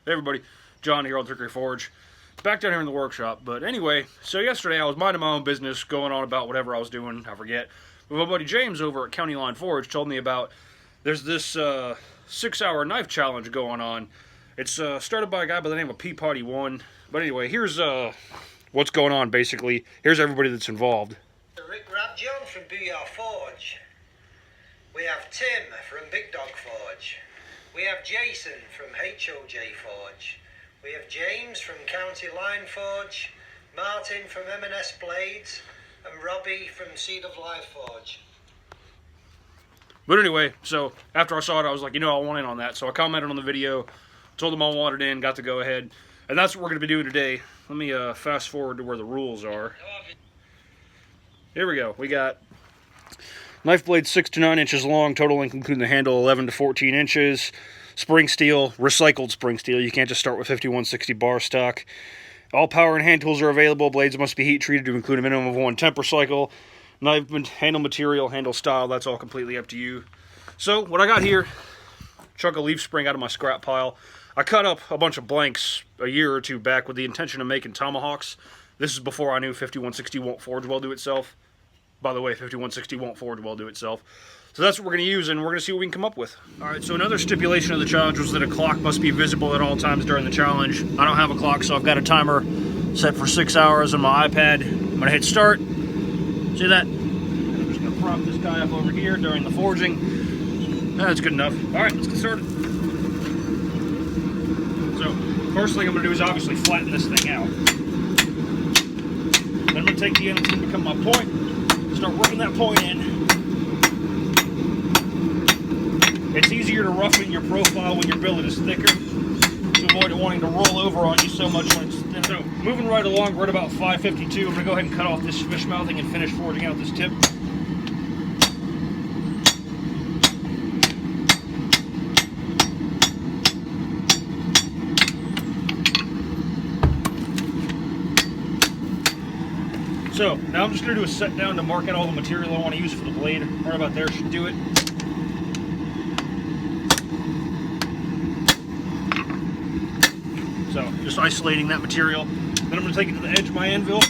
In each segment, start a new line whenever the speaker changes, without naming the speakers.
Hey everybody, John here on Trickery Forge. Back down here in the workshop. But anyway, so yesterday I was minding my own business, going on about whatever I was doing, I forget. But my buddy James over at County Line Forge told me about there's this 6-hour knife challenge going on. It's started by a guy by the name of Peapoddy One. But anyway, here's what's going on basically. Here's everybody that's involved.
Rick Radjohn from Booyah Forge. We have Tim from Big Dog Forge. We have Jason from HOJ Forge. We have James from County Line Forge, Martin from M&S Blades, and Robbie from Seed of Life Forge.
But anyway, so after I saw it, I was like, you know, I want in on that. So I commented on the video, told them I wanted in, got to go ahead. And that's what we're going to be doing today. Let me fast forward to where the rules are. Here we go. We got knife blade 6 to 9 inches long, total length including the handle 11 to 14 inches. Spring steel, recycled spring steel. You can't just start with 5160 bar stock. All power and hand tools are available. Blades must be heat treated to include a minimum of 1 temper cycle. Knife handle material, handle style, that's all completely up to you. So what I got here, chunk of leaf spring out of my scrap pile. I cut up a bunch of blanks a year or two back with the intention of making tomahawks. This is before I knew 5160 won't forge well to itself. By the way, 5160 won't forge well to itself. So that's what we're going to use, and we're going to see what we can come up with. Alright, so another stipulation of the challenge was that a clock must be visible at all times during the challenge. I don't have a clock, so I've got a timer set for 6 hours on my iPad. I'm going to hit start. See that? I'm just going to prop this guy up over here during the forging. That's good enough. Alright, let's get started. So, first thing I'm going to do is obviously flatten this thing out. Then I'm going to take the end that's going to become my point. Start working that point in. It's easier to roughen your profile when your billet is thicker to avoid it wanting to roll over on you so much when it's thin. So, moving right along, we're at about 552. I'm going to go ahead and cut off this fish mouthing and finish forging out this tip. So, now I'm just going to do a set down to mark out all the material I want to use for the blade. Right about there should do it. So, just isolating that material. Then I'm going to take it to the edge of my anvil,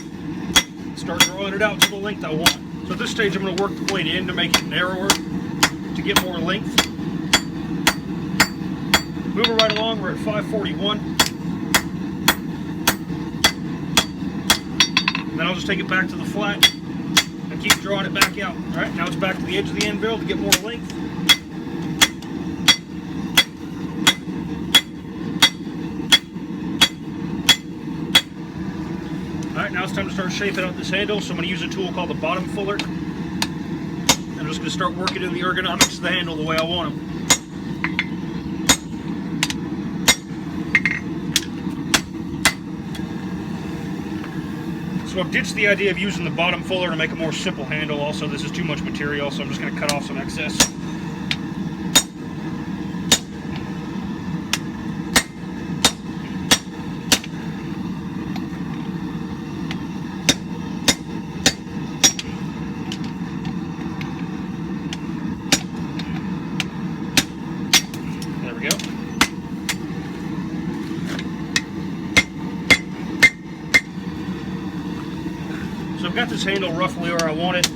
start drawing it out to the length I want. So at this stage I'm going to work the blade in to make it narrower, to get more length. Moving right along, we're at 541. And then I'll just take it back to the flat and keep drawing it back out. Alright, now it's back to the edge of the anvil to get more length. Alright, now it's time to start shaping out this handle, so I'm going to use a tool called the bottom fuller. I'm just going to start working in the ergonomics of the handle the way I want them. So I've ditched the idea of using the bottom fuller to make a more simple handle. Also, this is too much material, so I'm just going to cut off some excess. There we go. So I've got this handle roughly where I want it.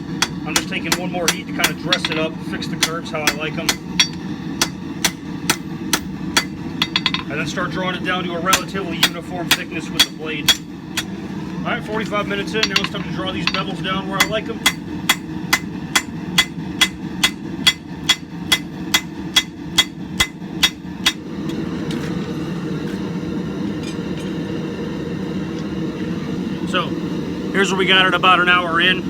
I'm just taking one more heat to kind of dress it up, fix the curves how I like them. And then start drawing it down to a relatively uniform thickness with the blade. Alright, 45 minutes in, now it's time to draw these bevels down where I like them. So, here's where we got it about an hour in.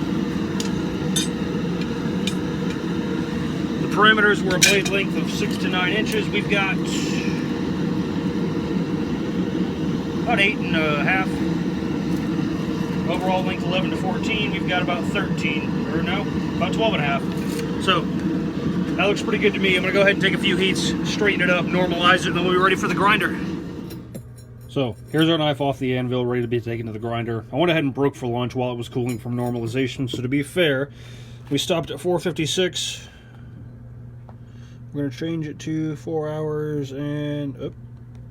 The parameters were a blade length of 6 to 9 inches. We've got about 8.5. Overall length 11 to 14. We've got about 13, or no, about 12.5. So, that looks pretty good to me. I'm going to go ahead and take a few heats, straighten it up, normalize it, and then we'll be ready for the grinder. So, here's our knife off the anvil, ready to be taken to the grinder. I went ahead and broke for lunch while it was cooling from normalization, so to be fair, we stopped at 4:56. We're going to change it to 4 hours, and, oh,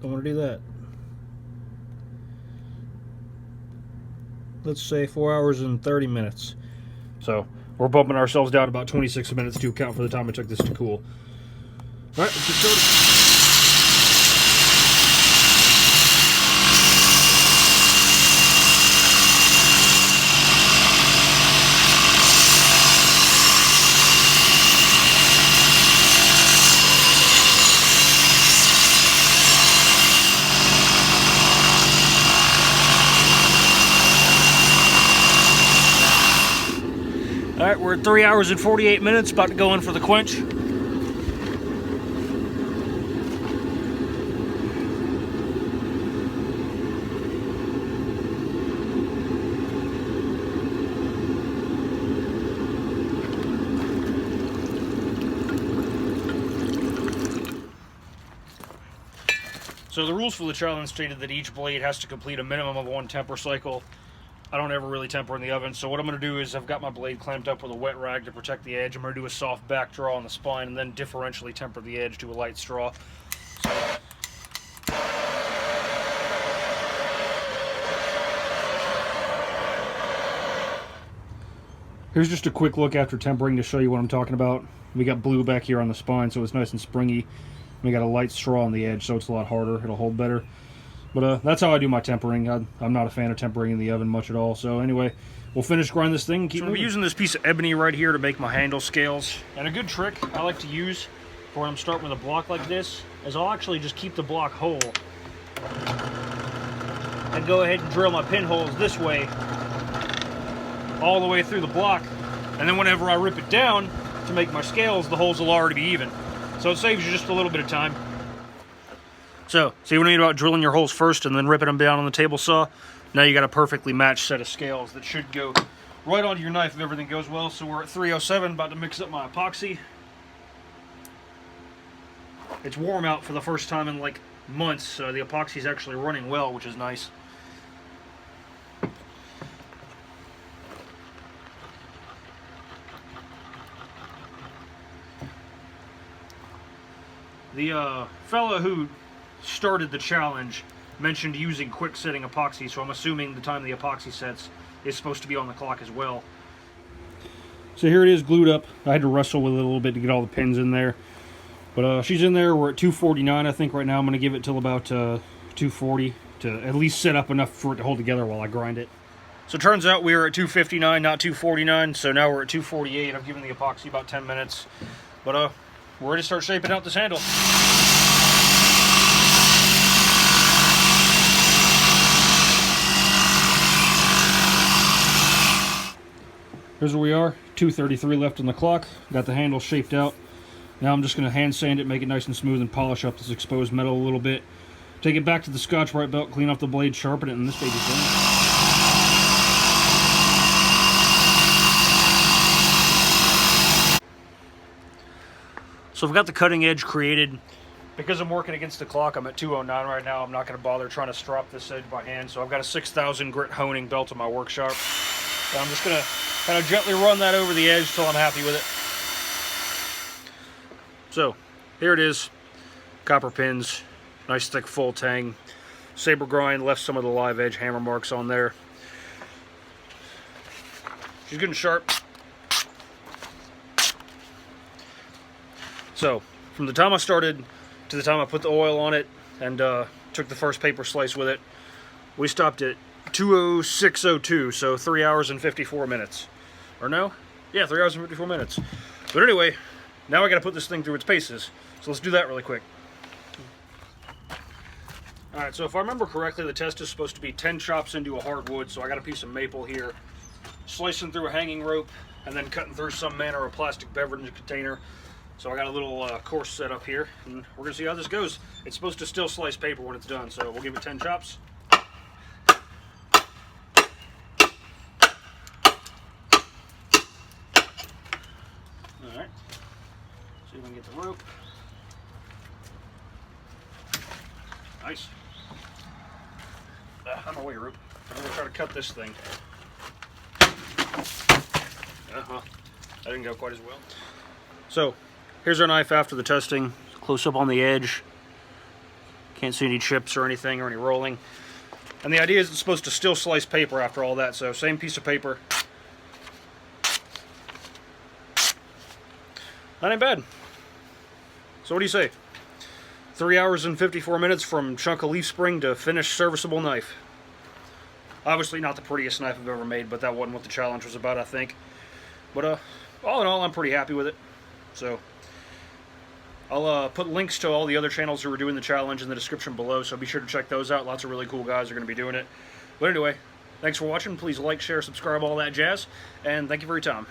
don't want to do that. let's say 4 hours and 30 minutes. So we're bumping ourselves down about 26 minutes to account for the time it took this to cool. All right, let's get started. All right, we're at 3 hours and 48 minutes, about to go in for the quench. So the rules for the challenge stated that each blade has to complete a minimum of 1 temper cycle. I don't ever really temper in the oven, so what I'm going to do is I've got my blade clamped up with a wet rag to protect the edge. I'm going to do a soft back draw on the spine and then differentially temper the edge to a light straw. Here's just a quick look after tempering to show you what I'm talking about. We got blue back here on the spine, so it's nice and springy. We got a light straw on the edge, so it's a lot harder. It'll hold better. But that's how I do my tempering. I'm not a fan of tempering in the oven much at all. So anyway, we'll finish grinding this thing and keep moving. I'm using this piece of ebony right here to make my handle scales. And a good trick I like to use for when I'm starting with a block like this is I'll actually just keep the block whole and go ahead and drill my pinholes this way all the way through the block. And then whenever I rip it down to make my scales, the holes will already be even. So it saves you just a little bit of time. So, see what I mean about drilling your holes first and then ripping them down on the table saw? Now you got a perfectly matched set of scales that should go right onto your knife if everything goes well. So we're at 307, about to mix up my epoxy. It's warm out for the first time in like months, so the epoxy's actually running well, which is nice. The fella who started the challenge mentioned using quick setting epoxy, so I'm assuming the time the epoxy sets is supposed to be on the clock as well. So here it is glued up. I had to wrestle with it a little bit to get all the pins in there, but she's in there. We're at 249 I think right now. I'm going to give it till about 240 to at least set up enough for it to hold together while I grind it. So it turns out we were at 259, not 249, so now we're at 248. I've given the epoxy about 10 minutes, but we're ready to start shaping out this handle. Here's where we are, 2:33 left on the clock. Got the handle shaped out. Now I'm just going to hand sand it, make it nice and smooth, and polish up this exposed metal a little bit. Take it back to the Scotch-Brite belt, clean off the blade, sharpen it, and this baby's done. So I've got the cutting edge created. Because I'm working against the clock, I'm at 209 right now. I'm not going to bother trying to strop this edge by hand. So I've got a 6,000 grit honing belt in my workshop. So I'm just going to kind of gently run that over the edge till I'm happy with it. So here it is. Copper pins, nice thick full tang. Saber grind, left some of the live edge hammer marks on there. She's getting sharp. So from the time I started to the time I put the oil on it and took the first paper slice with it, we stopped at 2:06:02, so 3 hours and 54 minutes. Or no? Yeah, 3 hours and 54 minutes. But anyway, now I got to put this thing through its paces. So let's do that really quick. Alright, so if I remember correctly, the test is supposed to be 10 chops into a hardwood, so I got a piece of maple here, slicing through a hanging rope, and then cutting through some manner of plastic beverage container. So I got a little course set up here, and we're going to see how this goes. It's supposed to still slice paper when it's done, so we'll give it 10 chops. Alright, see if we can get the rope. Nice. I'm away, rope. I'm going to try to cut this thing. That didn't go quite as well. So, here's our knife after the testing. Close up on the edge. Can't see any chips or anything or any rolling. And the idea is it's supposed to still slice paper after all that, so same piece of paper. That ain't bad. So what do you say? 3 hours and 54 minutes from chunk of leaf spring to finished serviceable knife. Obviously not the prettiest knife I've ever made, but that wasn't what the challenge was about, I think. But all in all, I'm pretty happy with it. So I'll put links to all the other channels who are doing the challenge in the description below, so be sure to check those out. Lots of really cool guys are going to be doing it. But anyway, thanks for watching. Please like, share, subscribe, all that jazz, and thank you for your time.